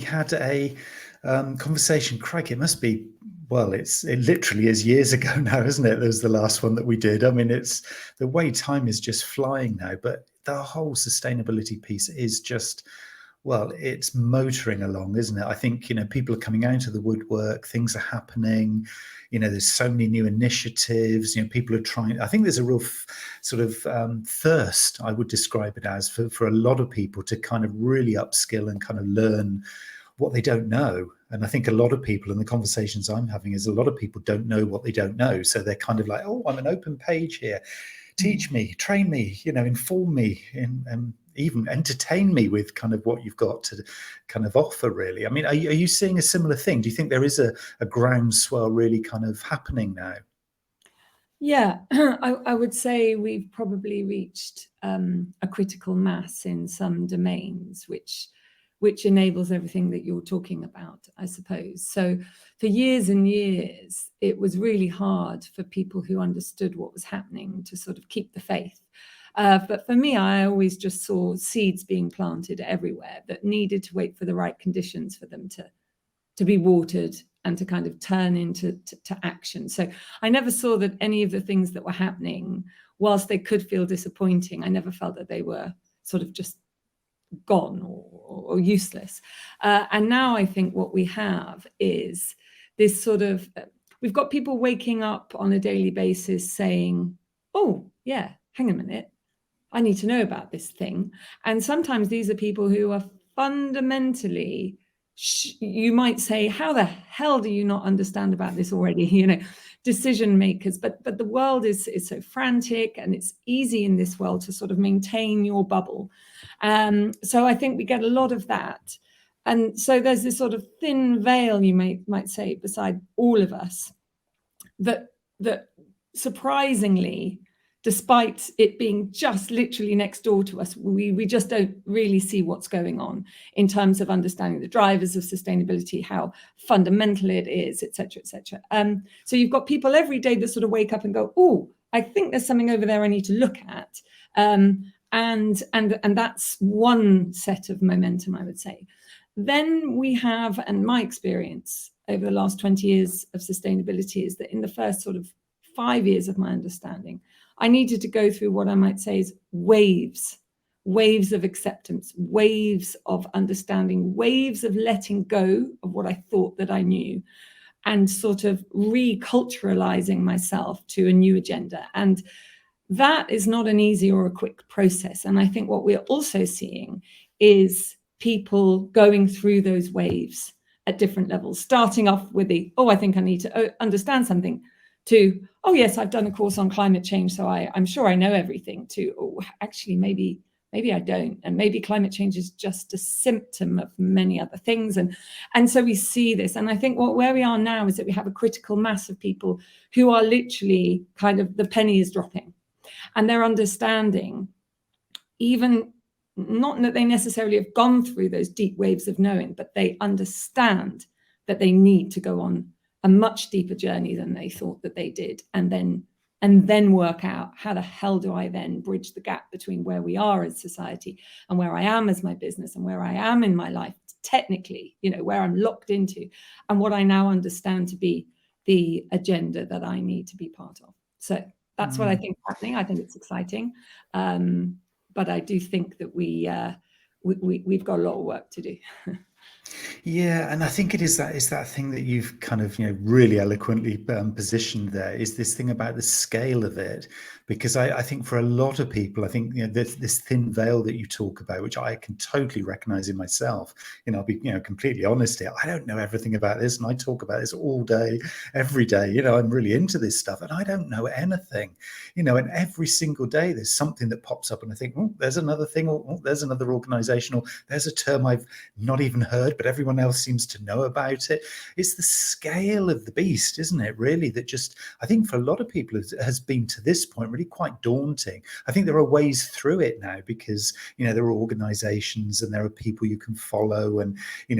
had a conversation, Craig, it must be, well, it literally is years ago now, isn't it? That was the last one that we did. I mean, it's the way time is just flying now, but the whole sustainability piece is just, well, it's motoring along, isn't it? I think, people are coming out of the woodwork, things are happening, there's so many new initiatives, people are trying. I think there's a real sort of thirst, I would describe it as, for a lot of people to kind of really upskill and kind of learn what they don't know. And I think a lot of people, in the conversations I'm having, is a lot of people don't know what they don't know. So they're kind of like, oh, I'm an open page here. Teach me, train me, inform me, and even entertain me with kind of what you've got to kind of offer, really. I mean, are you seeing a similar thing? Do you think there is a groundswell really kind of happening now? Yeah, I would say we've probably reached a critical mass in some domains, which enables everything that you're talking about, I suppose. So for years and years, it was really hard for people who understood what was happening to sort of keep the faith. But for me, I always just saw seeds being planted everywhere that needed to wait for the right conditions for them to be watered and to kind of turn into action. So I never saw that any of the things that were happening, whilst they could feel disappointing, I never felt that they were sort of just gone or useless. And now I think what we have is this sort of, we've got people waking up on a daily basis saying, oh, yeah, hang a minute, I need to know about this thing. And sometimes these are people who are fundamentally, you might say, how the hell do you not understand about this already? Decision makers, but the world is so frantic, and it's easy in this world to sort of maintain your bubble. So I think we get a lot of that. And so there's this sort of thin veil, you might say, beside all of us, that surprisingly, despite it being just literally next door to us, we just don't really see what's going on in terms of understanding the drivers of sustainability, how fundamental it is, et cetera, et cetera. So you've got people every day that sort of wake up and go, oh, I think there's something over there I need to look at. And that's one set of momentum, I would say. Then we have, and my experience over the last 20 years of sustainability is that in the first sort of 5 years of my understanding, I needed to go through what I might say is waves of acceptance, waves of understanding, waves of letting go of what I thought that I knew, and sort of reculturalizing myself to a new agenda. And that is not an easy or a quick process. And I think what we're also seeing is people going through those waves at different levels, starting off with I think I need to understand something, to, oh yes, I've done a course on climate change, so I'm sure I know everything, to, oh, actually, maybe I don't. And maybe climate change is just a symptom of many other things. And so we see this. And I think where we are now is that we have a critical mass of people who are literally kind of, the penny is dropping. And they're understanding, even not that they necessarily have gone through those deep waves of knowing, but they understand that they need to go on a much deeper journey than they thought that they did, and then work out, how the hell do I then bridge the gap between where we are as society and where I am as my business and where I am in my life technically, where I'm locked into, and what I now understand to be the agenda that I need to be part of. So that's what I think is happening. I think it's exciting, but I do think that we've got a lot of work to do. Yeah, and I think it is that thing that you've kind of really eloquently positioned there, is this thing about the scale of it. Because I think for a lot of people, I think this thin veil that you talk about, which I can totally recognize in myself. I'll be completely honest here. I don't know everything about this, and I talk about this all day, every day. I'm really into this stuff, and I don't know anything. And every single day there's something that pops up, and I think, oh, there's another thing, or oh, there's another organization, or there's a term I've not even heard, but everyone else seems to know about it. It's the scale of the beast, isn't it, really, that just, I think for a lot of people has been to this point really quite daunting. I think there are ways through it now, because there are organizations and there are people you can follow, and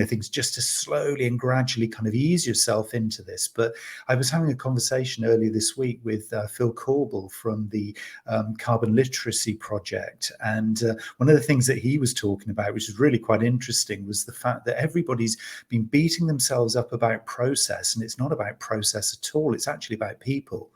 things just to slowly and gradually kind of ease yourself into this. But I was having a conversation earlier this week with Phil Corbell from the Carbon Literacy Project, and one of the things that he was talking about, which is really quite interesting, was the fact that everybody's been beating themselves up about process, and it's not about process at all. It's actually about people.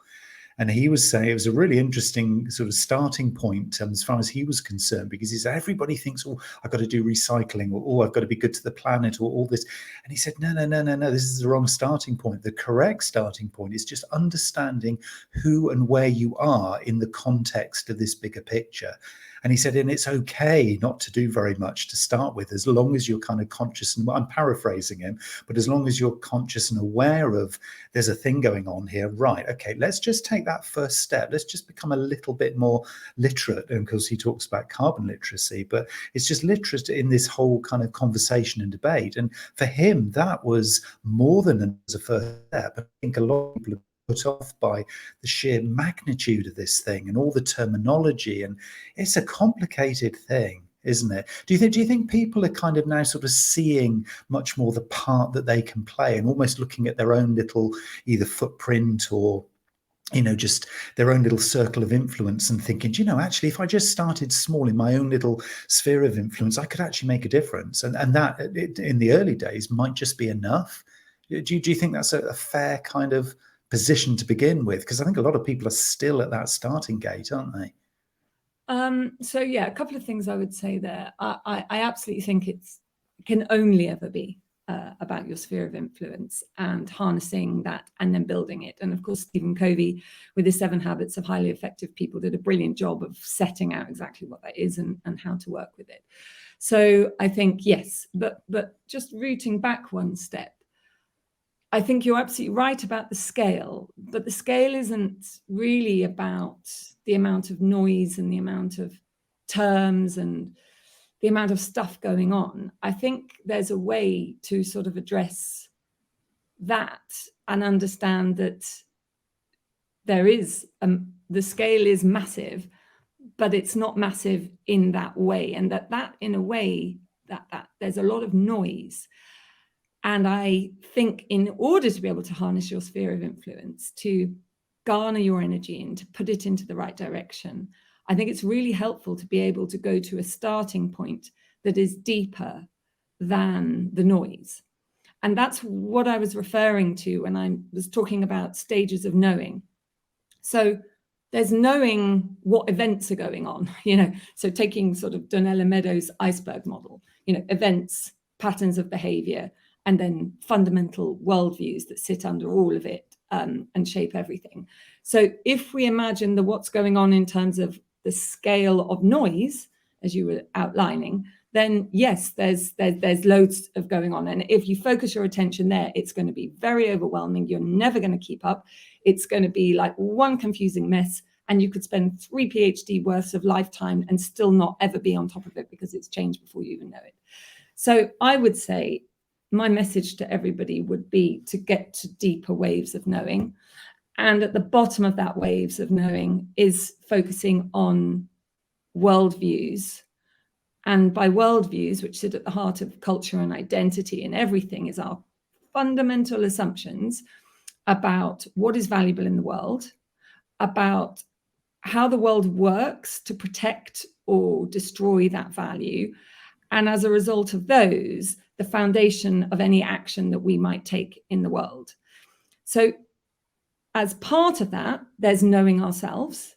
And he was saying it was a really interesting sort of starting point as far as he was concerned, because he said everybody thinks, oh, I've got to do recycling, or oh, I've got to be good to the planet, or all this. And he said, no, this is the wrong starting point. The correct starting point is just understanding who and where you are in the context of this bigger picture. And he said, and it's okay not to do very much to start with, as long as you're kind of conscious, and I'm paraphrasing him, but as long as you're conscious and aware of there's a thing going on here, right? Okay, let's just take that first step. Let's just become a little bit more literate. And of course, he talks about carbon literacy, but it's just literate in this whole kind of conversation and debate. And for him, that was more than a first step. I think a lot of people put off by the sheer magnitude of this thing and all the terminology, and it's a complicated thing, isn't it? Do you think people are kind of now sort of seeing much more the part that they can play, and almost looking at their own little either footprint or just their own little circle of influence and thinking, actually, if I just started small in my own little sphere of influence, I could actually make a difference, and that in the early days might just be enough. Do you think that's a fair kind of position to begin with? Because I think a lot of people are still at that starting gate, aren't they? So yeah, a couple of things I would say there. I absolutely think it can only ever be about your sphere of influence and harnessing that and then building it. And of course, Stephen Covey with his 7 Habits of Highly Effective People did a brilliant job of setting out exactly what that is and how to work with it. So I think, yes, but just rooting back one step, I think you're absolutely right about the scale, but the scale isn't really about the amount of noise and the amount of terms and the amount of stuff going on. I think there's a way to sort of address that and understand that there is, the scale is massive, but it's not massive in that way. And that in a way, that there's a lot of noise. And I think in order to be able to harness your sphere of influence, to garner your energy and to put it into the right direction, I think it's really helpful to be able to go to a starting point that is deeper than the noise. And that's what I was referring to when I was talking about stages of knowing. So there's knowing what events are going on, so taking sort of Donella Meadows' iceberg model, events, patterns of behavior, and then fundamental worldviews that sit under all of it and shape everything. So if we imagine what's going on in terms of the scale of noise, as you were outlining, then yes, there's loads of going on. And if you focus your attention there, it's going to be very overwhelming. You're never going to keep up. It's going to be like one confusing mess. And you could spend 3 PhD worths of lifetime and still not ever be on top of it because it's changed before you even know it. So I would say, my message to everybody would be to get to deeper waves of knowing. And at the bottom of that waves of knowing is focusing on worldviews. And by worldviews, which sit at the heart of culture and identity and everything, is our fundamental assumptions about what is valuable in the world, about how the world works to protect or destroy that value. And as a result of those, the foundation of any action that we might take in the world. So as part of that, there's knowing ourselves,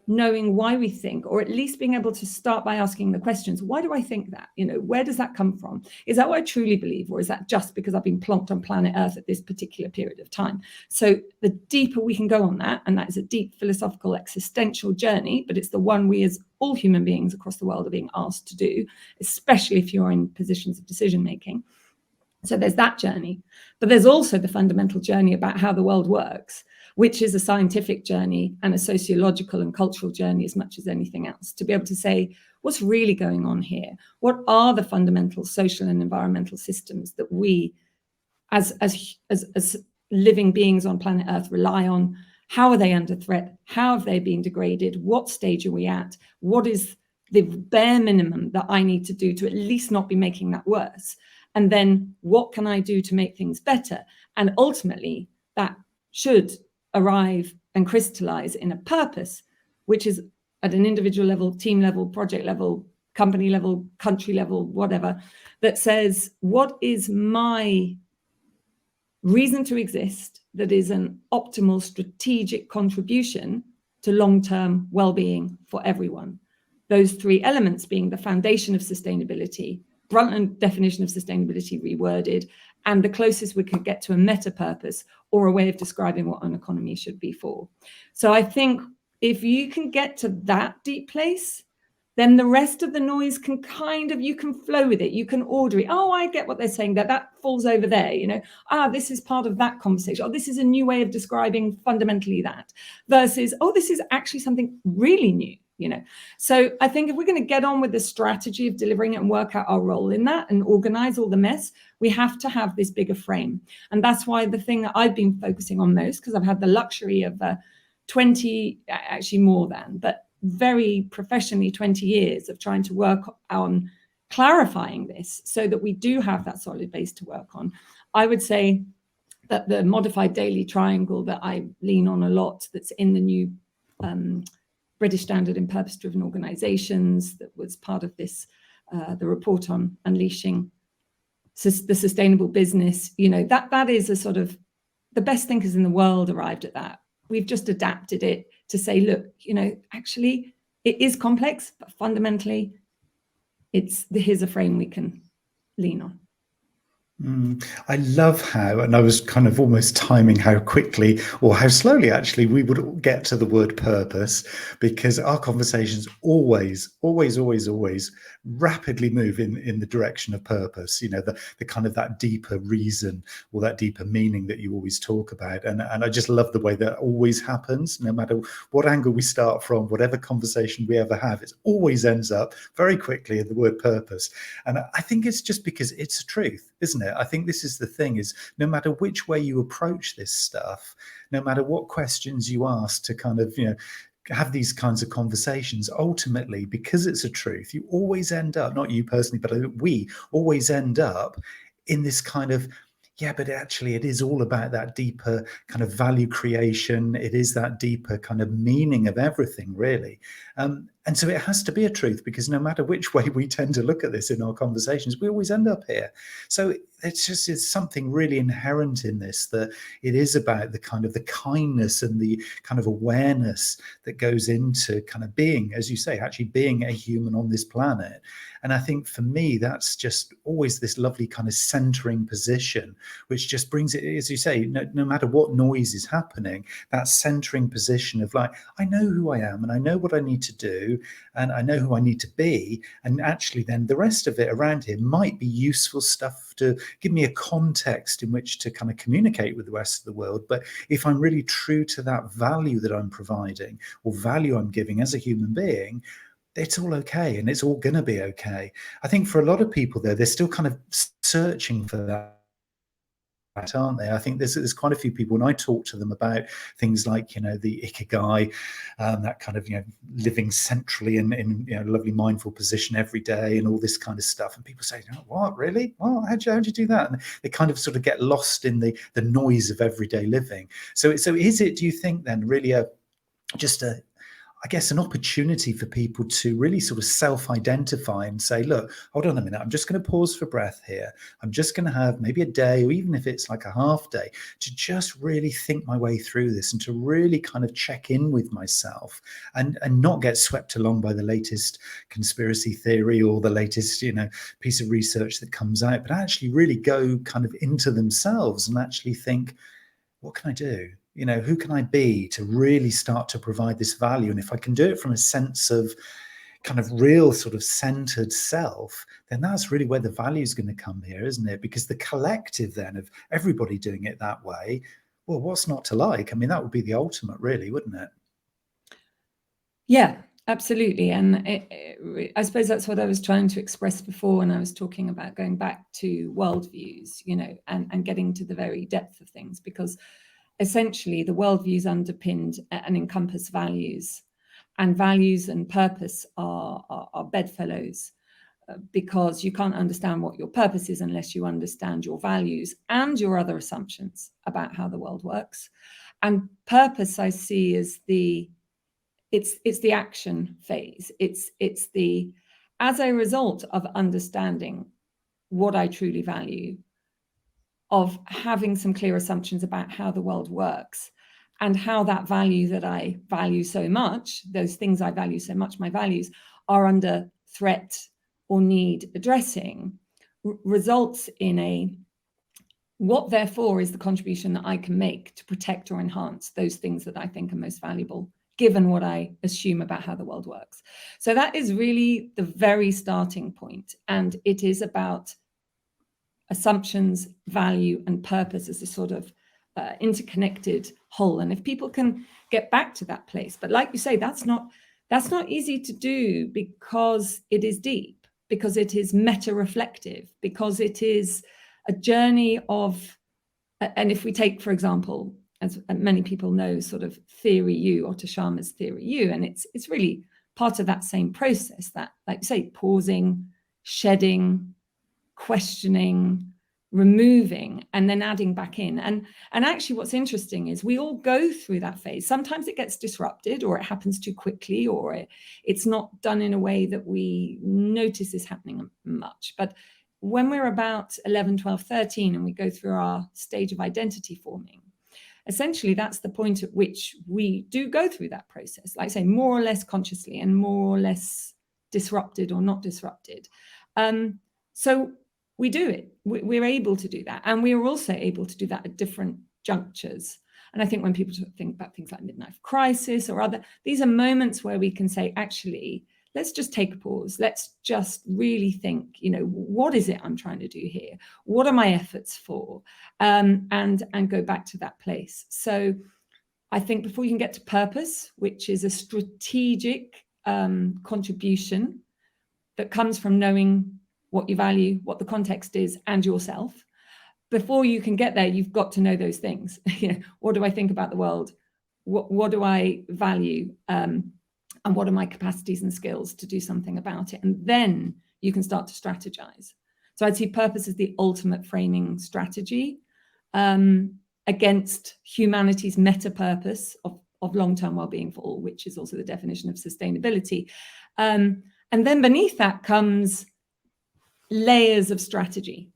knowing why we think, or at least being able to start by asking the questions, why do I think that? Where does that come from? Is that what I truly believe? Or is that just because I've been plonked on planet Earth at this particular period of time? So the deeper we can go on that, and that is a deep philosophical existential journey, but it's the one we as all human beings across the world are being asked to do, especially if you're in positions of decision making. So there's that journey, but there's also the fundamental journey about how the world works, which is a scientific journey and a sociological and cultural journey as much as anything else, to be able to say, what's really going on here? What are the fundamental social and environmental systems that we as living beings on planet Earth rely on? How are they under threat? How have they been degraded? What stage are we at? What is the bare minimum that I need to do to at least not be making that worse? And then what can I do to make things better? And ultimately, that should arrive and crystallize in a purpose, which is at an individual level, team level, project level, company level, country level, whatever, that says, what is my reason to exist that is an optimal strategic contribution to long-term well-being for everyone? Those three elements being the foundation of sustainability, Brundtland definition of sustainability reworded, and the closest we could get to a meta purpose or a way of describing what an economy should be for. So I think if you can get to that deep place, then the rest of the noise can you can flow with it. You can order it. Oh, I get what they're saying, that falls over there, this is part of that conversation. Oh, this is a new way of describing fundamentally that, versus, oh, this is actually something really new, So I think if we're going to get on with the strategy of delivering it and work out our role in that and organize all the mess, we have to have this bigger frame. And that's why the thing that I've been focusing on most, because I've had the luxury of 20, actually more than, but very professionally 20 years of trying to work on clarifying this so that we do have that solid base to work on. I would say that the modified daily triangle that I lean on a lot, that's in the new British Standard in Purpose-Driven Organizations, that was part of this, the report on unleashing the sustainable business, that is a sort of, the best thinkers in the world arrived at that. We've just adapted it to say, look, actually it is complex, but fundamentally here's a frame we can lean on. I love how, and I was kind of almost timing how quickly or how slowly actually we would get to the word purpose, because our conversations always rapidly move in the direction of purpose, the kind of that deeper reason or that deeper meaning that you always talk about. And I just love the way that always happens, no matter what angle we start from, whatever conversation we ever have, it always ends up very quickly in the word purpose. And I think it's just because it's a truth, isn't it? I think this is the thing, is no matter which way you approach this stuff, no matter what questions you ask to kind of, have these kinds of conversations, ultimately, because it's a truth, you always end up, not you personally, but we always end up in this kind of, yeah, but actually it is all about that deeper kind of value creation. It is that deeper kind of meaning of everything, really. And so it has to be a truth, because no matter which way we tend to look at this in our conversations, we always end up here. So it's something really inherent in this, that it is about the kind of the kindness and the kind of awareness that goes into kind of being, as you say, actually being a human on this planet. And I think for me, that's just always this lovely kind of centering position, which just brings it, as you say, no matter what noise is happening, that centering position of like, I know who I am and I know what I need to do and I know who I need to be. And actually then the rest of it around here might be useful stuff to give me a context in which to kind of communicate with the rest of the world. But if I'm really true to that value that I'm providing or value I'm giving as a human being, it's all okay, and it's all going to be okay. I think for a lot of people they're still kind of searching for that, aren't they? I think there's quite a few people when I talk to them about things like, the ikigai, that kind of, living centrally in a lovely mindful position every day and all this kind of stuff. And people say, what, really? Well, how'd you do that? And they kind of sort of get lost in the noise of everyday living. So is it, do you think then, really I guess an opportunity for people to really sort of self-identify and say, look, hold on a minute, I'm just going to pause for breath here. I'm just going to have maybe a day, or even if it's like a half day, to just really think my way through this and to really kind of check in with myself and not get swept along by the latest conspiracy theory or the latest, piece of research that comes out, but actually really go kind of into themselves and actually think, what can I do? Who can I be to really start to provide this value? And if I can do it from a sense of kind of real sort of centered self, then that's really where the value is going to come here, isn't it? Because the collective then of everybody doing it that way, well, what's not to like? I mean, that would be the ultimate, really, wouldn't it? Yeah, absolutely. And I suppose that's what I was trying to express before when I was talking about going back to worldviews, and getting to the very depth of things, because essentially the worldviews underpinned and encompass values, and values and purpose are bedfellows, because you can't understand what your purpose is unless you understand your values and your other assumptions about how the world works. And purpose I see as it's the action phase. It's the as a result of understanding what I truly value, of having some clear assumptions about how the world works, and how that value that I value so much, those things I value so much, my values, are under threat or need addressing, results in what therefore is the contribution that I can make to protect or enhance those things that I think are most valuable, given what I assume about how the world works. So that is really the very starting point. And it is about assumptions, value, and purpose as a sort of interconnected whole. And if people can get back to that place, but like you say, that's not easy to do, because it is deep, because it is meta-reflective, because it is a journey of, and if we take, for example, as many people know, sort of theory U, Otto Scharmer's theory U, and it's really part of that same process, that, like you say, pausing, shedding, questioning, removing, and then adding back in. And actually what's interesting is we all go through that phase. Sometimes it gets disrupted, or it happens too quickly, or it's not done in a way that we notice is happening much. But when we're about 11, 12, 13, and we go through our stage of identity forming, essentially that's the point at which we do go through that process, like I say, more or less consciously and more or less disrupted or not disrupted. So we do it. We're able to do that. And we are also able to do that at different junctures. And I think when people think about things like midlife crisis or other, these are moments where we can say, actually, let's just take a pause. Let's just really think, what is it I'm trying to do here? What are my efforts for? And go back to that place. So I think before you can get to purpose, which is a strategic contribution that comes from knowing what you value, what the context is, and yourself. Before you can get there, you've got to know those things. What do I think about the world? What do I value? And what are my capacities and skills to do something about it? And then you can start to strategize. So I'd see purpose as the ultimate framing strategy against humanity's meta purpose of long-term well-being for all, which is also the definition of sustainability. And then beneath that comes layers of strategy.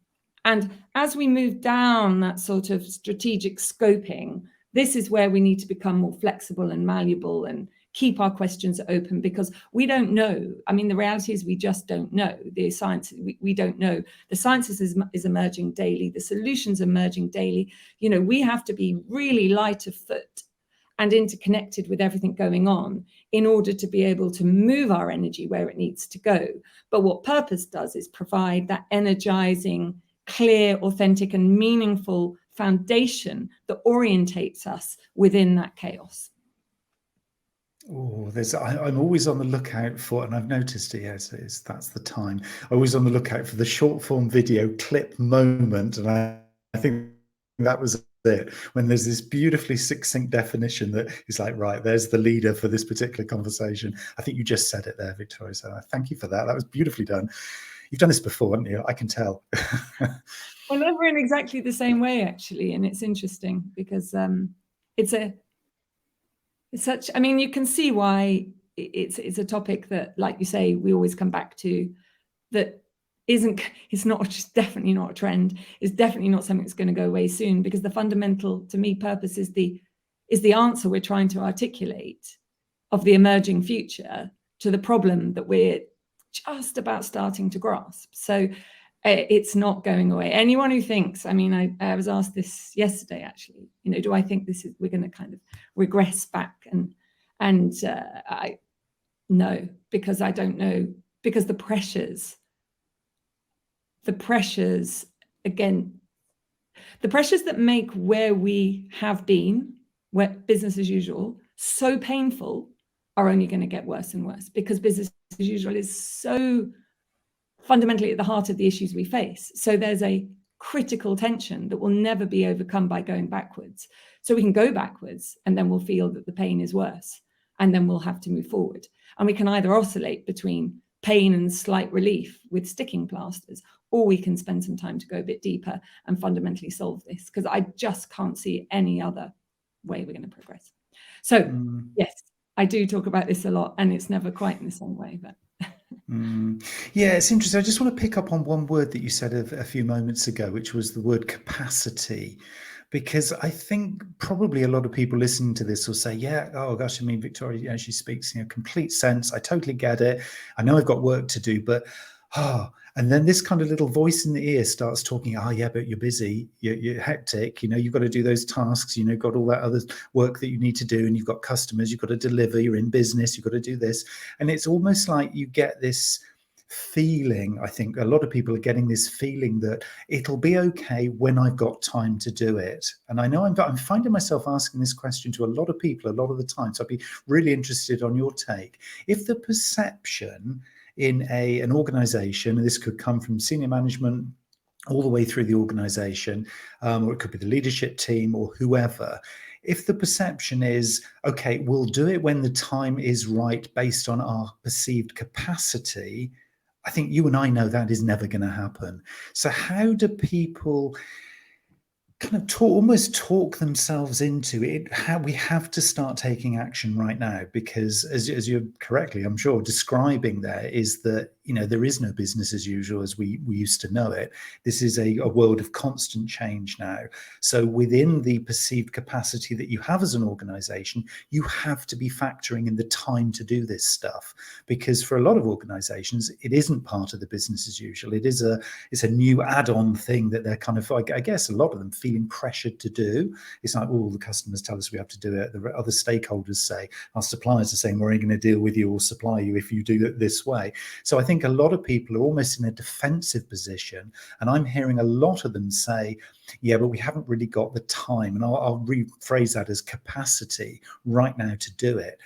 And as we move down that sort of strategic scoping, this is where we need to become more flexible and malleable and keep our questions open, because we don't know. I mean, the reality is we just don't know. The science, we don't know. The science is emerging daily. The solutions are emerging daily. We have to be really light of foot and interconnected with everything going on in order to be able to move our energy where it needs to go. But what purpose does is provide that energizing, clear, authentic, and meaningful foundation that orientates us within that chaos. Oh, I'm always on the lookout for, and I've noticed it, yes, that's the time. I'm always on the lookout for the short form video clip moment. And I think that was it, when there's this beautifully succinct definition that is like, right, there's the leader for this particular conversation. I think you just said it there, Victoria. So thank you for that. That was beautifully done. You've done this before, haven't you? I can tell. Well, never in exactly the same way, actually. And it's interesting because it's such, I mean, you can see why it's a topic that, like you say, we always come back to, that it's definitely not a trend. It's definitely not something that's going to go away soon, because the fundamental, to me, purpose is the answer we're trying to articulate of the emerging future to the problem that we're just about starting to grasp. So it's not going away. Anyone who thinks, I mean, I was asked this yesterday, actually, do I think we're going to kind of regress back? And I no, because I don't know, because the pressures, again, the pressures that make where we have been, where business as usual, so painful, are only going to get worse and worse, because business as usual is so fundamentally at the heart of the issues we face. So there's a critical tension that will never be overcome by going backwards. So we can go backwards and then we'll feel that the pain is worse, and then we'll have to move forward. And we can either oscillate between pain and slight relief with sticking plasters, or we can spend some time to go a bit deeper and fundamentally solve this, because I just can't see any other way we're going to progress. So yes, I do talk about this a lot, and it's never quite in the same way, but Yeah, it's interesting. I just want to pick up on one word that you said a few moments ago, which was the word capacity, because I think probably a lot of people listening to this will say, yeah, oh gosh, I mean, Victoria, she speaks, complete sense. I totally get it. I know I've got work to do, but and then this kind of little voice in the ear starts talking, yeah, but you're busy, you're hectic, you've got to do those tasks, got all that other work that you need to do, and you've got customers, you've got to deliver, you're in business, you've got to do this. And it's almost like you get this feeling, I think a lot of people are getting this feeling that it'll be okay when I've got time to do it. And I know I'm finding myself asking this question to a lot of people a lot of the time. So I'd be really interested on your take. If the perception in an organization, and this could come from senior management all the way through the organization, or it could be the leadership team or whoever, if the perception is, okay, we'll do it when the time is right based on our perceived capacity, I think you and I know that is never going to happen. So how do people kind of almost talk themselves into it? How we have to start taking action right now, because as you're correctly, I'm sure, describing there, is that there is no business as usual as we used to know it. This is a world of constant change now. So within the perceived capacity that you have as an organization, you have to be factoring in the time to do this stuff, because for a lot of organizations, it isn't part of the business as usual. It's a new add-on thing that they're kind of, I guess a lot of them feeling pressured to do. It's like, the customers tell us we have to do it. The other stakeholders say, our suppliers are saying, we're only going to deal with you or supply you if you do it this way. So I think a lot of people are almost in a defensive position, and I'm hearing a lot of them say, yeah, but we haven't really got the time, and I'll rephrase that as capacity right now to do it.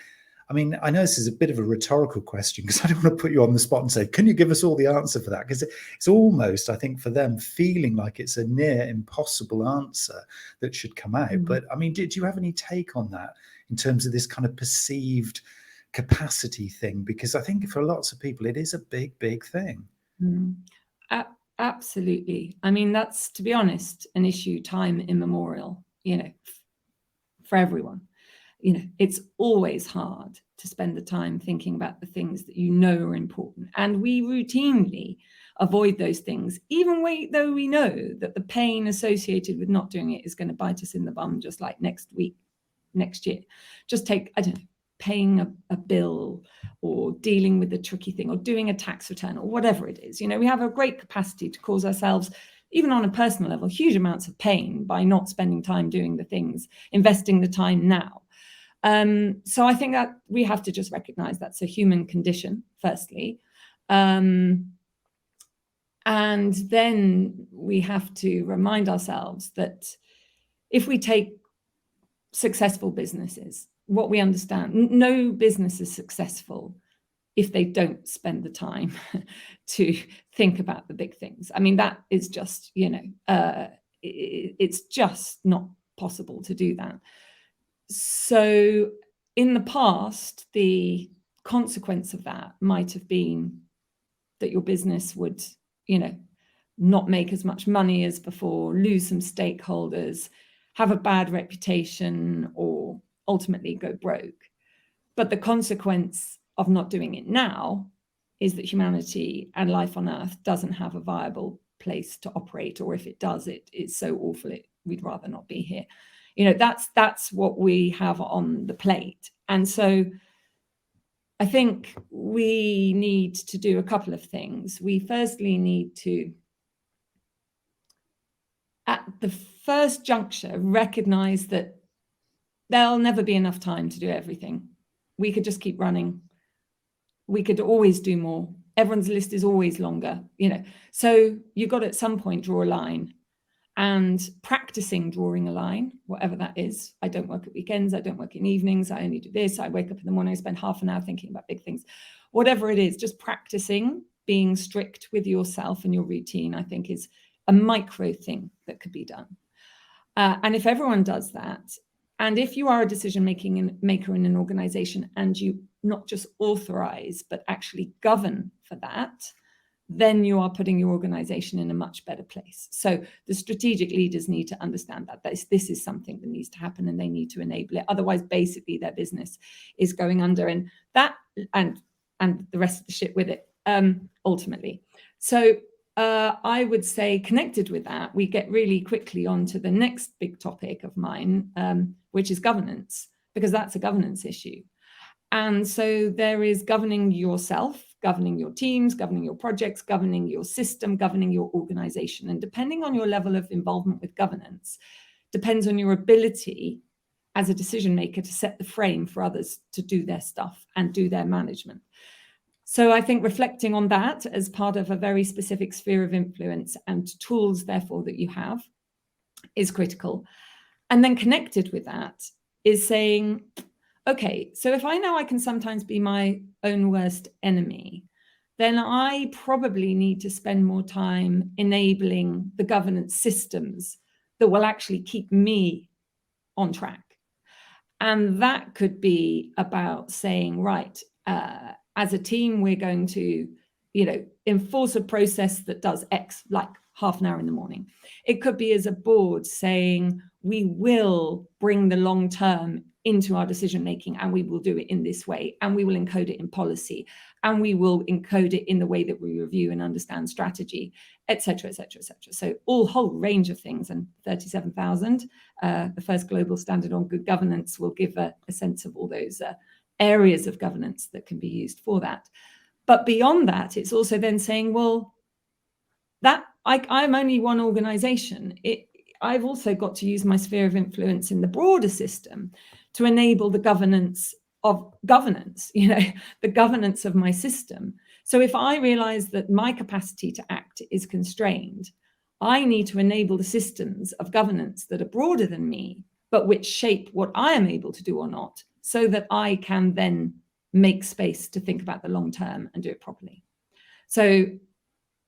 I mean, I know this is a bit of a rhetorical question, because I don't want to put you on the spot and say, can you give us all the answer for that? Because it's almost, I think, for them feeling like it's a near impossible answer that should come out. But I mean, did you have any take on that in terms of this kind of perceived capacity thing? Because I think for lots of people, it is a big, big thing. Absolutely. I mean, that's, to be honest, an issue time immemorial, for everyone. It's always hard to spend the time thinking about the things that are important. And we routinely avoid those things, even though we know that the pain associated with not doing it is going to bite us in the bum, just like next year. Just take, I don't know, paying a bill, or dealing with a tricky thing, or doing a tax return, or whatever it is. We have a great capacity to cause ourselves, even on a personal level, huge amounts of pain by not spending time doing the things, investing the time now. So I think that we have to just recognize that's a human condition, firstly. And then we have to remind ourselves that if we take successful businesses, what we understand, no business is successful if they don't spend the time to think about the big things. I mean, that is just, it's just not possible to do that. So in the past, the consequence of that might have been that your business would, not make as much money as before, lose some stakeholders, have a bad reputation, or ultimately go broke. But the consequence of not doing it now is that humanity and life on Earth doesn't have a viable place to operate, or if it does, it's so awful we'd rather not be here. That's what we have on the plate. And so I think we need to do a couple of things. We firstly need to, at the first juncture, recognize that there'll never be enough time to do everything. We could just keep running. We could always do more. Everyone's list is always longer, So you've got to at some point draw a line. And practicing drawing a line, whatever that is. I don't work at weekends, I don't work in evenings, I only do this, I wake up in the morning, I spend half an hour thinking about big things. Whatever it is, just practicing being strict with yourself and your routine, I think, is a micro thing that could be done. And if everyone does that, and if you are a decision-making maker in an organization, and you not just authorize, but actually govern for that, then you are putting your organization in a much better place. So the strategic leaders need to understand that this is something that needs to happen, and they need to enable it. Otherwise, basically, their business is going under, and that and the rest of the shit with it. ultimately. So I would say, connected with that, we get really quickly onto the next big topic of mine, which is governance, because that's a governance issue. And so there is governing yourself, governing your teams, governing your projects, governing your system, governing your organization. And depending on your level of involvement with governance, depends on your ability as a decision maker to set the frame for others to do their stuff and do their management. So I think reflecting on that as part of a very specific sphere of influence and tools, therefore, that you have is critical. And then connected with that is saying, okay, so if I know I can sometimes be my own worst enemy, then I probably need to spend more time enabling the governance systems that will actually keep me on track. And that could be about saying, right, as a team, we're going to, enforce a process that does X, like half an hour in the morning. It could be as a board saying, we will bring the long term into our decision making, and we will do it in this way, and we will encode it in policy, and we will encode it in the way that we review and understand strategy, etc., etc., etc. So all whole range of things. And 37,000, the first global standard on good governance, will give a sense of all those areas of governance that can be used for that. But beyond that, it's also then saying, well, that I'm only one organization. I've also got to use my sphere of influence in the broader system to enable the governance of governance, the governance of my system. So if I realize that my capacity to act is constrained, I need to enable the systems of governance that are broader than me, but which shape what I am able to do or not, so that I can then make space to think about the long term and do it properly. So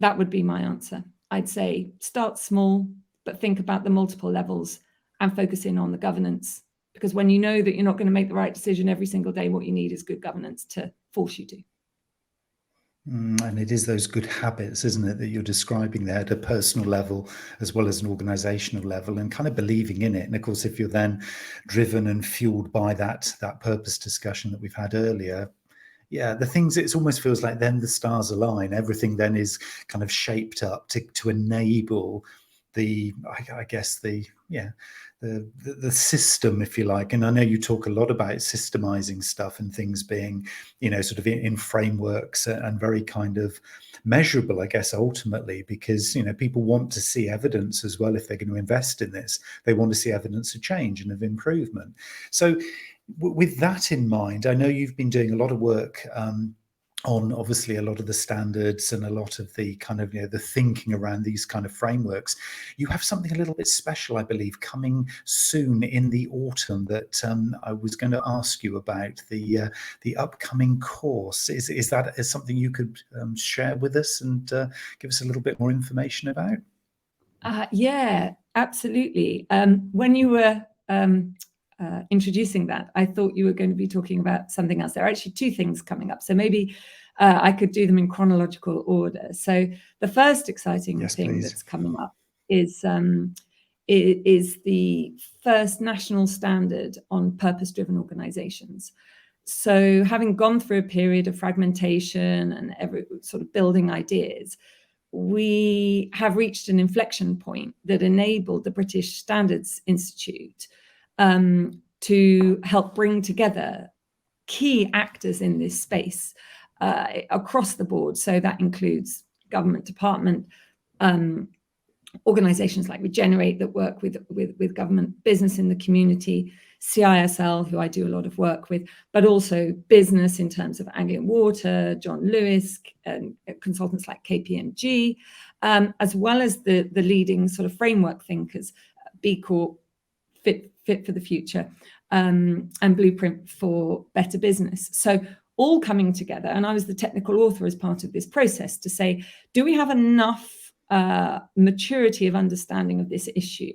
that would be my answer. I'd say start small, but think about the multiple levels and focus in on the governance. Because when you know that you're not going to make the right decision every single day, what you need is good governance to force you to. And it is those good habits, isn't it, that you're describing there at a personal level as well as an organizational level, and kind of believing in it. And of course, if you're then driven and fueled by that purpose discussion that we've had earlier, yeah, the things, it almost feels like then the stars align. Everything then is kind of shaped up to enable the system, if you like. And I know you talk a lot about systemizing stuff and things being, sort of in frameworks and very kind of measurable, I guess, ultimately, because, people want to see evidence as well. If they're going to invest in this, they want to see evidence of change and of improvement. So with that in mind, I know you've been doing a lot of work on obviously a lot of the standards and a lot of the kind of, the thinking around these kind of frameworks. You have something a little bit special, I believe, coming soon in the autumn that I was going to ask you about, the upcoming course. Is that something you could share with us and give us a little bit more information about? Yeah, absolutely. When you were introducing that, I thought you were going to be talking about something else. There are actually two things coming up, so maybe I could do them in chronological order. So the first exciting thing that's coming up is the first national standard on purpose-driven organizations. So having gone through a period of fragmentation and every sort of building ideas, we have reached an inflection point that enabled the British Standards Institute to help bring together key actors in this space across the board. So that includes government department, organizations like Regenerate that work with government, business in the community, CISL, who I do a lot of work with, but also business in terms of Anglian Water, John Lewis, and consultants like KPMG, as well as the leading sort of framework thinkers, B Corp, Fit for the Future, and Blueprint for Better Business. So all coming together, and I was the technical author as part of this process to say, do we have enough maturity of understanding of this issue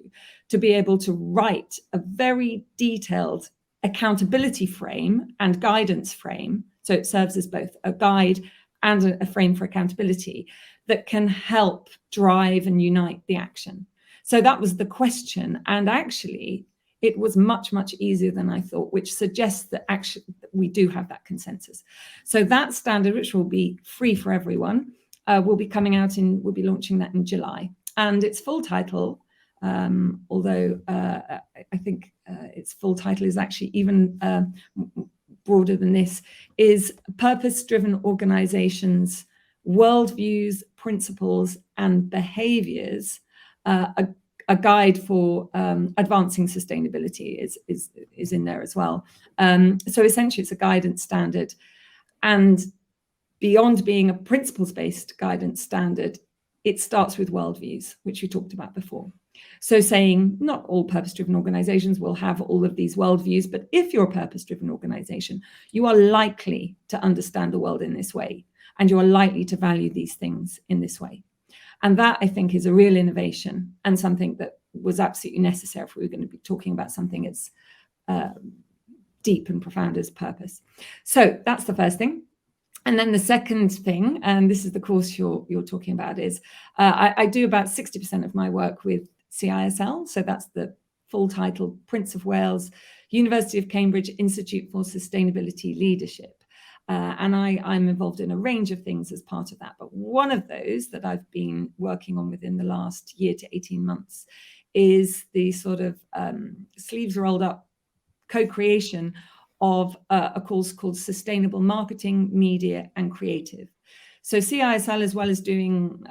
to be able to write a very detailed accountability frame and guidance frame, so it serves as both a guide and a frame for accountability that can help drive and unite the action. So that was the question. And actually, it was much, much easier than I thought, which suggests that actually we do have that consensus. So that standard, which will be free for everyone, will be coming out we'll be launching that in July. And its full title, although I think its full title is actually even broader than this, is Purpose-Driven Organizations, Worldviews, Principles, and Behaviors, a guide for advancing sustainability is in there as well. So essentially it's a guidance standard, and beyond being a principles-based guidance standard, it starts with worldviews, which we talked about before. So saying not all purpose-driven organizations will have all of these worldviews, but if you're a purpose-driven organization, you are likely to understand the world in this way, and you are likely to value these things in this way. And that, I think, is a real innovation and something that was absolutely necessary if we were going to be talking about something as deep and profound as purpose. So that's the first thing. And then the second thing, and this is the course you're talking about, is I do about 60% of my work with CISL. So that's the full title, Prince of Wales, University of Cambridge Institute for Sustainability Leadership. And I'm involved in a range of things as part of that. But one of those that I've been working on within the last year to 18 months is the sort of sleeves rolled up co-creation of a course called Sustainable Marketing, Media and Creative. So CISL, as well as doing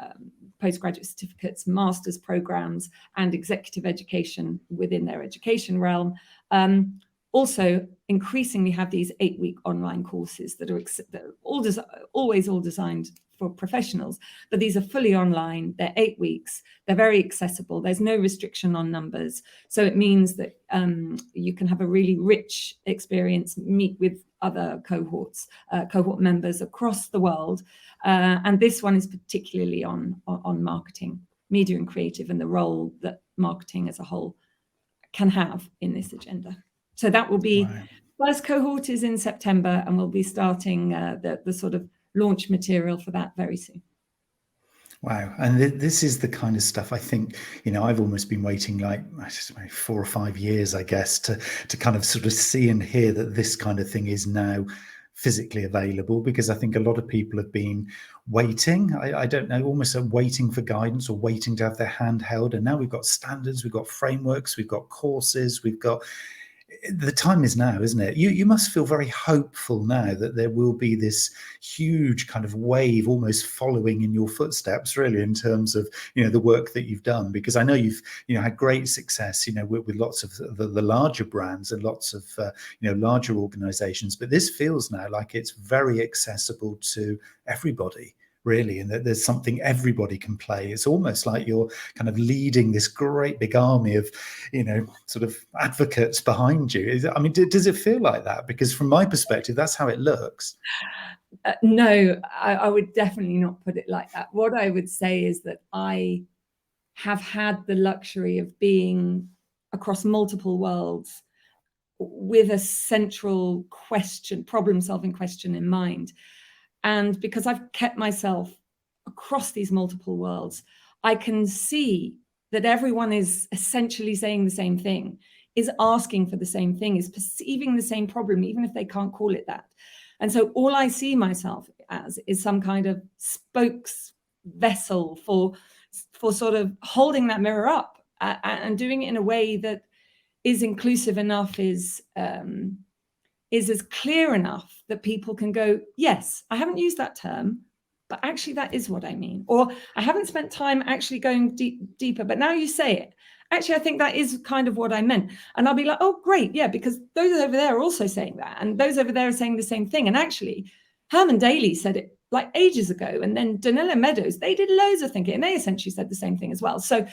postgraduate certificates, master's programs and executive education within their education realm, also increasingly have these 8-week online courses that are always all designed for professionals, but these are fully online. They're 8 weeks. They're very accessible. There's no restriction on numbers. So it means that you can have a really rich experience, meet with other cohort members across the world. And this one is particularly on marketing, media and creative, and the role that marketing as a whole can have in this agenda. So that will be, first cohort is in September, and we'll be starting the sort of launch material for that very soon. Wow. And this is the kind of stuff I think, I've almost been waiting like 4 or 5 years, I guess, to kind of sort of see and hear that this kind of thing is now physically available, because I think a lot of people have been waiting, I don't know, almost waiting for guidance or waiting to have their hand held. And now we've got standards, we've got frameworks, we've got courses, the time is now, isn't it? You must feel very hopeful now that there will be this huge kind of wave almost following in your footsteps, really, in terms of, the work that you've done, because I know you've, had great success, with lots of the larger brands and lots of, larger organizations, but this feels now like it's very accessible to everybody, really, and that there's something everybody can play. It's almost like you're kind of leading this great big army of, sort of advocates behind you. Does it feel like that? Because from my perspective, that's how it looks. No, I would definitely not put it like that. What I would say is that I have had the luxury of being across multiple worlds with a central question, problem-solving question in mind. And because I've kept myself across these multiple worlds, I can see that everyone is essentially saying the same thing, is asking for the same thing, is perceiving the same problem, even if they can't call it that. And so all I see myself as is some kind of spokes vessel for sort of holding that mirror up and doing it in a way that is inclusive enough, is as clear enough that people can go, yes, I haven't used that term, but actually that is what I mean. Or I haven't spent time actually going deeper, but now you say it. Actually, I think that is kind of what I meant. And I'll be like, oh, great. Yeah, because those over there are also saying that. And those over there are saying the same thing. And actually, Herman Daly said it like ages ago. And then Danilo Meadows, they did loads of thinking. And they essentially said the same thing as well. So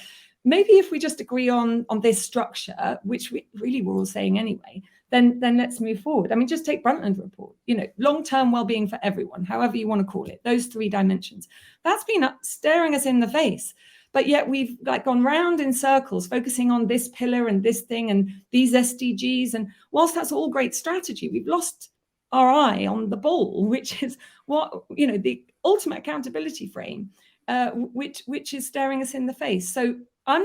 maybe if we just agree on this structure, which we really were all saying anyway, then let's move forward. Just take Brundtland Report, long-term well-being for everyone, however you want to call it, those 3 dimensions. That's been staring us in the face. But yet we've gone round in circles, focusing on this pillar and this thing and these SDGs. And whilst that's all great strategy, we've lost our eye on the ball, which is what, the ultimate accountability frame, which is staring us in the face. So I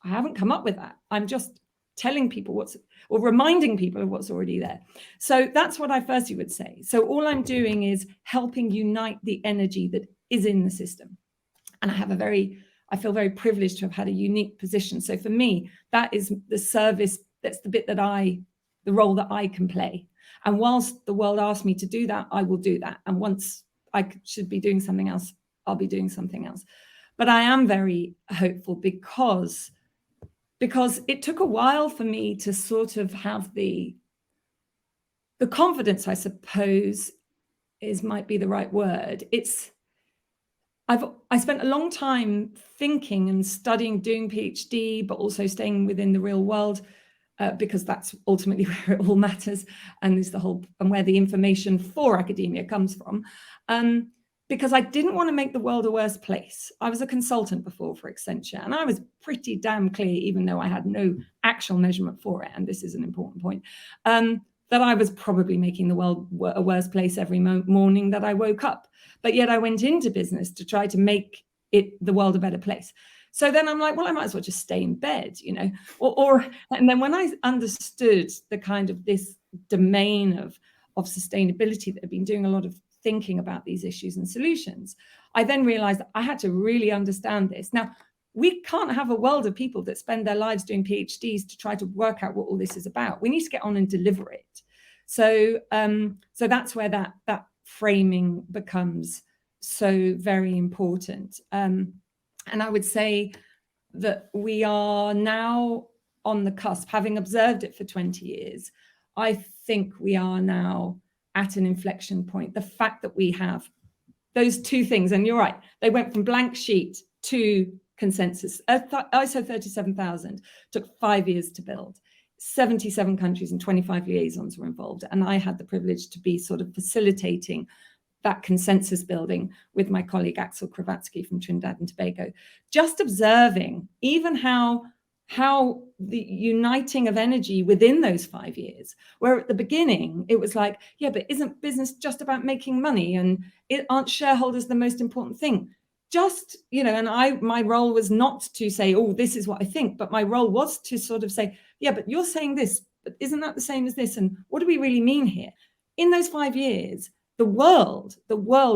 haven't come up with that. I'm just telling people or reminding people of what's already there. So that's what I firstly would say. So all I'm doing is helping unite the energy that is in the system. And I feel very privileged to have had a unique position. So for me, that is the service, that's the bit the role that I can play. And whilst the world asks me to do that, I will do that. And once I should be doing something else, I'll be doing something else. But I am very hopeful because it took a while for me to sort of have the confidence, I suppose, might be the right word. I spent a long time thinking and studying, doing PhD, but also staying within the real world, because that's ultimately where it all matters, and is and where the information for academia comes from. Because I didn't want to make the world a worse place. I was a consultant before for Accenture, and I was pretty damn clear, even though I had no actual measurement for it, and this is an important point, that I was probably making the world a worse place every morning that I woke up. But yet I went into business to try to make the world a better place. So then I'm like, well, I might as well just stay in bed, and then when I understood the kind of this domain of sustainability that I've been doing a lot of thinking about these issues and solutions, I then realized that I had to really understand this. Now, we can't have a world of people that spend their lives doing PhDs to try to work out what all this is about. We need to get on and deliver it. So that's where that framing becomes so very important. And I would say that we are now on the cusp, having observed it for 20 years. I think we are now at an inflection point. The fact that we have those two things, and you're right, they went from blank sheet to consensus. ISO 37000 took 5 years to build. 77 countries and 25 liaisons were involved. And I had the privilege to be sort of facilitating that consensus building with my colleague Axel Kravatsky from Trinidad and Tobago, just observing even how the uniting of energy within those 5 years, where at the beginning it was like, yeah, but isn't business just about making money, and aren't shareholders the most important thing? And my role was not to say, oh, this is what I think, but my role was to sort of say, yeah, but you're saying this, but isn't that the same as this? And what do we really mean here? In those 5 years, the world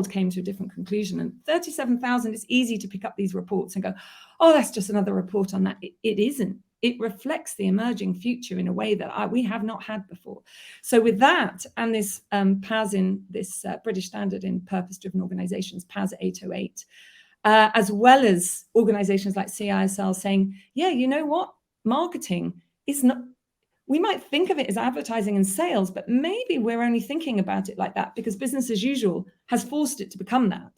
came to a different conclusion. And 37,000, it's easy to pick up these reports and go, oh, that's just another report on that. It isn't. It reflects the emerging future in a way that we have not had before. So with that, and this PAS this British Standard in Purpose-Driven Organizations, PAS 808, as well as organizations like CISL saying, yeah, you know what? Marketing is not, we might think of it as advertising and sales, but maybe we're only thinking about it like that because business as usual has forced it to become that.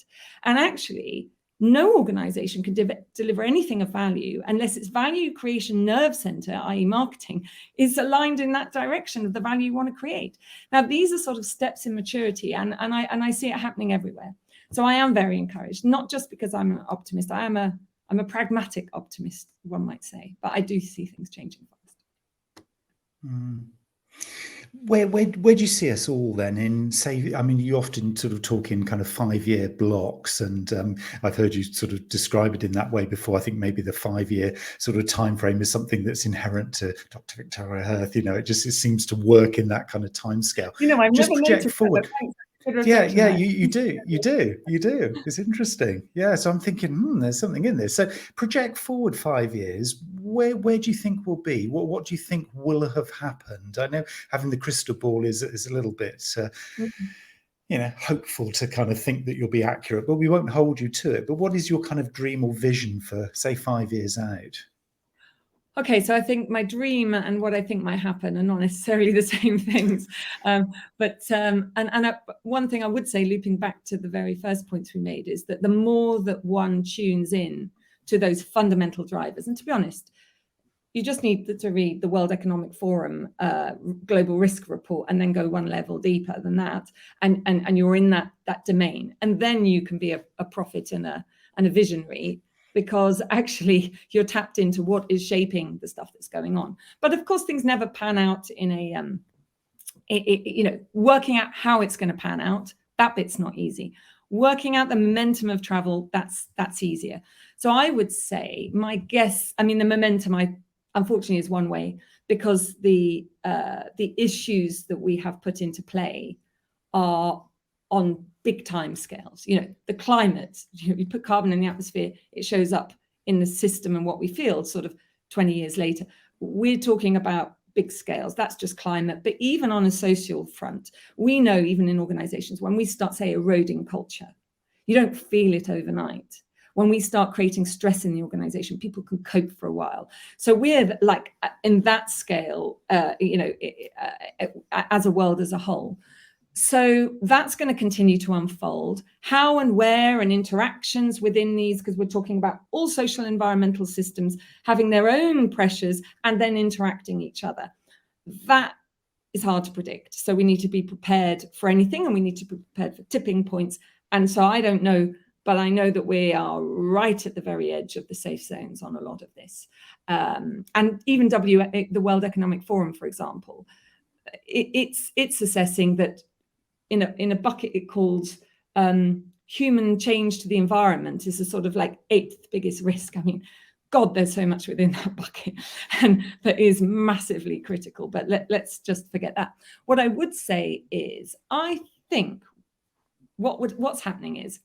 And actually, no organization can deliver anything of value unless its value creation nerve center, i.e. marketing, is aligned in that direction of the value you want to create. Now, these are sort of steps in maturity, and I see it happening everywhere. So I am very encouraged, not just because I'm an optimist. I'm a pragmatic optimist, one might say, but I do see things changing fast. Mm. Where do you see us all then in, say, I mean, you often sort of talk in kind of 5-year blocks, and I've heard you sort of describe it in that way before. I think maybe the 5-year sort of time frame is something that's inherent to Dr. Victoria Hurth. It seems to work in that kind of time scale. I've just never project noticed forward. Yeah, you do. It's interesting. Yeah, so I'm thinking, there's something in this. So project forward 5 years. Where do you think we'll be? What do you think will have happened? I know having the crystal ball is a little bit, hopeful to kind of think that you'll be accurate, but we won't hold you to it. But what is your kind of dream or vision for, say, 5 years out? Okay, so I think my dream and what I think might happen are not necessarily the same things. But one thing I would say, looping back to the very first points we made, is that the more that one tunes in to those fundamental drivers, and to be honest, you just need to read the World Economic Forum Global Risk Report and then go one level deeper than that, and you're in that domain, and then you can be a prophet and a visionary, because actually you're tapped into what is shaping the stuff that's going on. But of course, things never pan out in working out how it's going to pan out, that bit's not easy. Working out the momentum of travel, that's easier. So I would say my guess, the momentum, unfortunately is one way, because the issues that we have put into play are on big time scales. The climate, you put carbon in the atmosphere, it shows up in the system and what we feel sort of 20 years later. We're talking about big scales. That's just climate. But even on a social front, we know, even in organizations, when we start, say, eroding culture, you don't feel it overnight. When we start creating stress in the organization, people can cope for a while. So we're like in that scale, as a world as a whole. So that's going to continue to unfold. How and where and interactions within these, because we're talking about all social environmental systems having their own pressures and then interacting each other. That is hard to predict. So we need to be prepared for anything, and we need to be prepared for tipping points. And so I don't know, but I know that we are right at the very edge of the safe zones on a lot of this. And even the World Economic Forum, for example, it's assessing that in a bucket it calls human change to the environment is a sort of like 8th biggest risk. I mean, God, there's so much within that bucket, and that is massively critical. But let's just forget that. What I would say is, I think what's happening is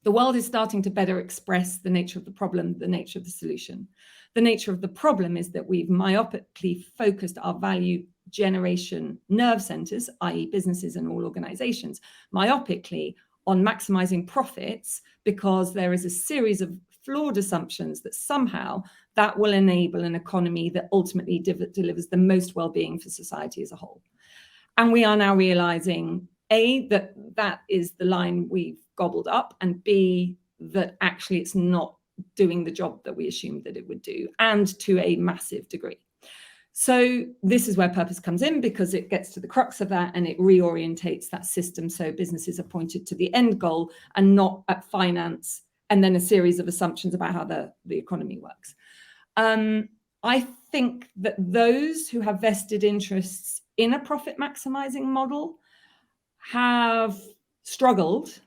the world is starting to better express the nature of the problem, the nature of the solution. The nature of the problem is that we've myopically focused our value generation nerve centers, i.e. businesses and all organizations, myopically on maximizing profits, because there is a series of flawed assumptions that somehow that will enable an economy that ultimately delivers the most well-being for society as a whole. And we are now realizing, A, that is the line we've gobbled up, and B, that actually it's not doing the job that we assumed that it would do, and to a massive degree. So this is where purpose comes in, because it gets to the crux of that and it reorientates that system so businesses are pointed to the end goal and not at finance and then a series of assumptions about how the economy works. I think that those who have vested interests in a profit maximizing model have struggled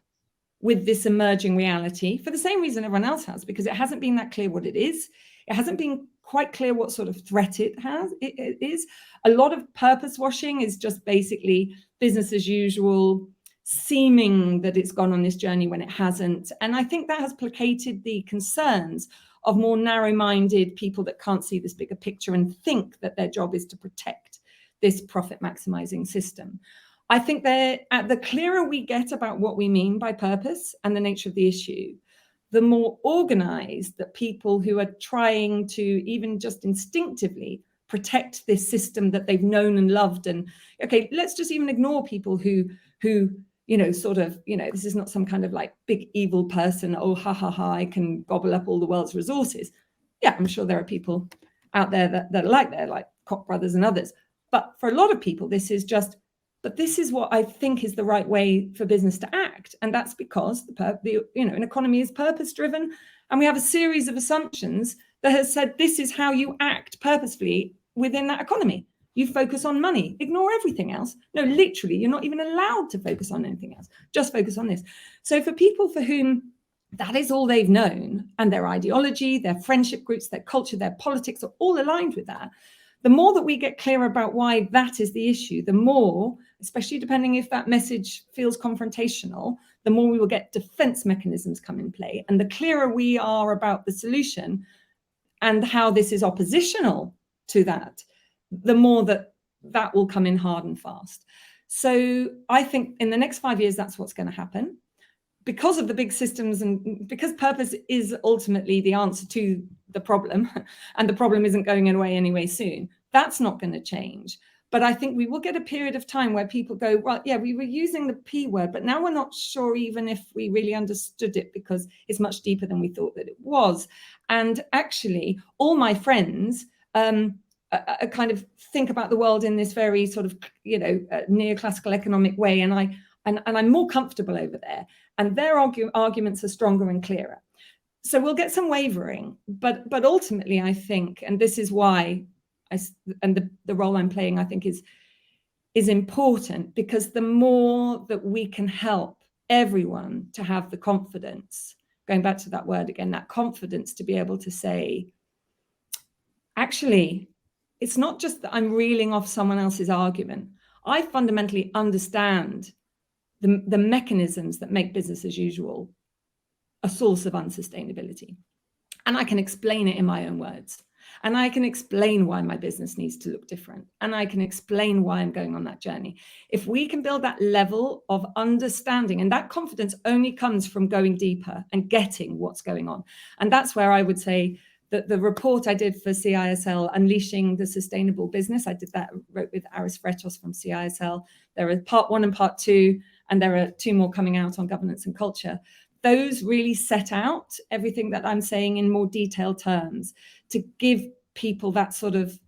with this emerging reality for the same reason everyone else has, because it hasn't been that clear what it is. It hasn't been quite clear what sort of threat it is. A lot of purpose washing is just basically business as usual, seeming that it's gone on this journey when it hasn't. And I think that has placated the concerns of more narrow-minded people that can't see this bigger picture and think that their job is to protect this profit maximizing system. I think that the clearer we get about what we mean by purpose and the nature of the issue, the more organized that people who are trying to even just instinctively protect this system that they've known and loved. And okay, let's just even ignore people who this is not some kind of like big evil person. Oh, ha, ha, ha, I can gobble up all the world's resources. Yeah, I'm sure there are people out there that are like that, like Koch brothers and others. But for a lot of people, this is just, but this is what I think is the right way for business to act. And that's because an economy is purpose driven. And we have a series of assumptions that has said, this is how you act purposefully within that economy. You focus on money, ignore everything else. No, literally, you're not even allowed to focus on anything else. Just focus on this. So for people for whom that is all they've known, and their ideology, their friendship groups, their culture, their politics are all aligned with that, the more that we get clear about why that is the issue, the more, especially depending if that message feels confrontational, the more we will get defense mechanisms come in play. And the clearer we are about the solution and how this is oppositional to that, the more that will come in hard and fast. So I think in the next 5 years, that's what's going to happen. Because of the big systems and because purpose is ultimately the answer to the problem, and the problem isn't going away anyway soon, that's not going to change. But I think we will get a period of time where people go, well, yeah, we were using the P word, but now we're not sure even if we really understood it, because it's much deeper than we thought that it was. And actually, all my friends kind of think about the world in this very sort of, neoclassical economic way. And I'm more comfortable over there. And their arguments are stronger and clearer. So we'll get some wavering, but ultimately, I think, and this is why the role I'm playing, I think, is important, because the more that we can help everyone to have the confidence, going back to that word again, that confidence to be able to say, actually, it's not just that I'm reeling off someone else's argument. I fundamentally understand the mechanisms that make business as usual a source of unsustainability. And I can explain it in my own words. And I can explain why my business needs to look different. And I can explain why I'm going on that journey. If we can build that level of understanding, and that confidence only comes from going deeper and getting what's going on. And that's where I would say that the report I did for CISL, Unleashing the Sustainable Business, I did that, wrote with Aris Fretos from CISL. There are part 1 and part 2, and there are 2 more coming out on governance and culture. Those really set out everything that I'm saying in more detailed terms to give people that sort of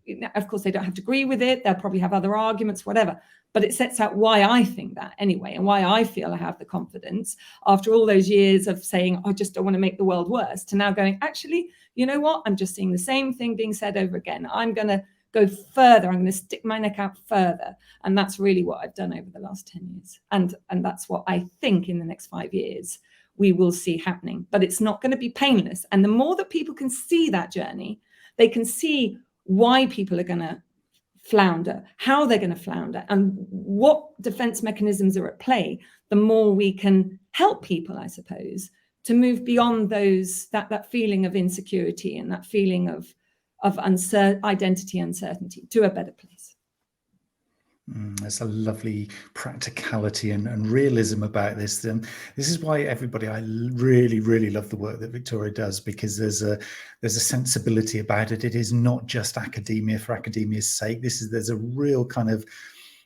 course, they don't have to agree with it. They'll probably have other arguments, whatever. But it sets out why I think that anyway, and why I feel I have the confidence after all those years of saying, I just don't want to make the world worse, to now going, actually, you know what? I'm just seeing the same thing being said over again. I'm going to go further. I'm going to stick my neck out further. And that's really what I've done over the last 10 years. And that's what I think in the next 5 years we will see happening. But it's not going to be painless. And the more that people can see that journey, they can see why people are going to flounder, how they're going to flounder, and what defense mechanisms are at play, the more we can help people, I suppose, to move beyond those that feeling of insecurity and that feeling of identity uncertainty to a better place. There's a lovely practicality and realism about this. And this is why I really, really love the work that Victoria does, because there's a sensibility about it. It is not just academia for academia's sake. There's a real kind of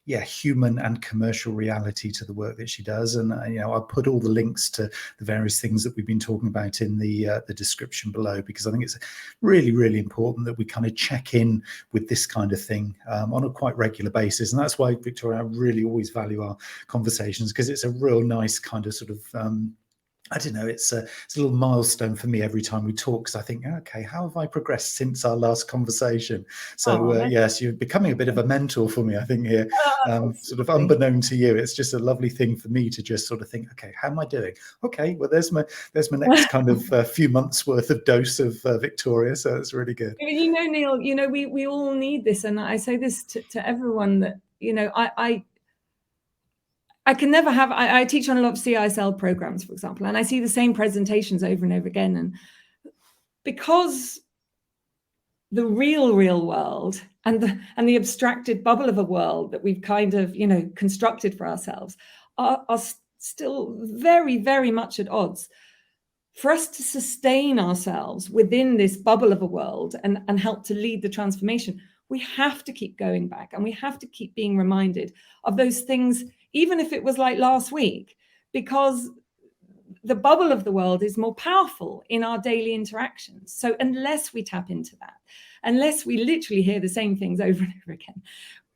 human and commercial reality to the work that she does. And I'll put all the links to the various things that we've been talking about in the description below, because I think it's really, really important that we kind of check in with this kind of thing on a quite regular basis. And that's why, Victoria, I really always value our conversations, because it's a real nice kind of sort of I don't know, it's a little milestone for me every time we talk, because I think, okay, how have I progressed since our last conversation? So yes, you're becoming a bit of a mentor for me, I think, here, sort of unbeknown to you. It's just a lovely thing for me to just sort of think, okay, how am I doing? Okay, well, there's my next kind of few months worth of dose of Victoria. So it's really good. Neil, we all need this. And I say this to everyone that, I can never have, I teach on a lot of CISL programs, for example, and I see the same presentations over and over again. And because the real world and the abstracted bubble of a world that we've kind of, constructed for ourselves are still very, very much at odds. For us to sustain ourselves within this bubble of a world and help to lead the transformation, we have to keep going back, and we have to keep being reminded of those things, even if it was like last week, because the bubble of the world is more powerful in our daily interactions. So unless we tap into that, unless we literally hear the same things over and over again,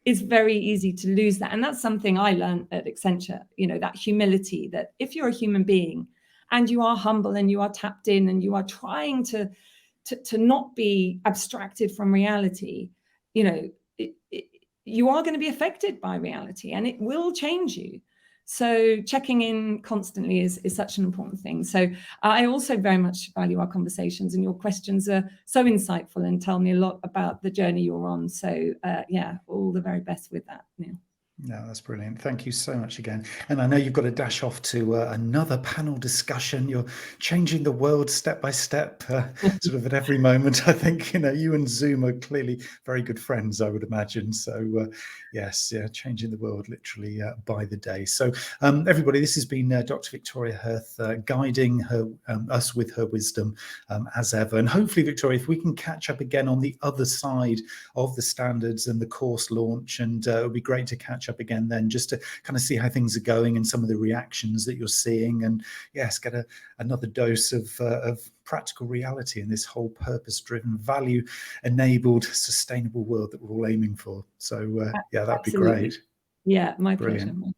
it's very easy to lose that. And that's something I learned at Accenture, that humility, that if you're a human being and you are humble and you are tapped in and you are trying to not be abstracted from reality, you are going to be affected by reality, and it will change you. So checking in constantly is such an important thing. So I also very much value our conversations, and your questions are so insightful and tell me a lot about the journey you're on. So all the very best with that, Neil. No, that's brilliant. Thank you so much again. And I know you've got to dash off to another panel discussion. You're changing the world step by step, sort of at every moment. I think, you and Zoom are clearly very good friends, I would imagine. So yes, changing the world literally by the day. So everybody, this has been Dr. Victoria Hurth guiding us with her wisdom as ever. And hopefully, Victoria, if we can catch up again on the other side of the standards and the course launch, and it would be great to catch up again then, just to kind of see how things are going and some of the reactions that you're seeing, and yes, get another dose of practical reality in this whole purpose-driven, value-enabled, sustainable world that we're all aiming for. So that'd be great. Yeah, my Brilliant. pleasure.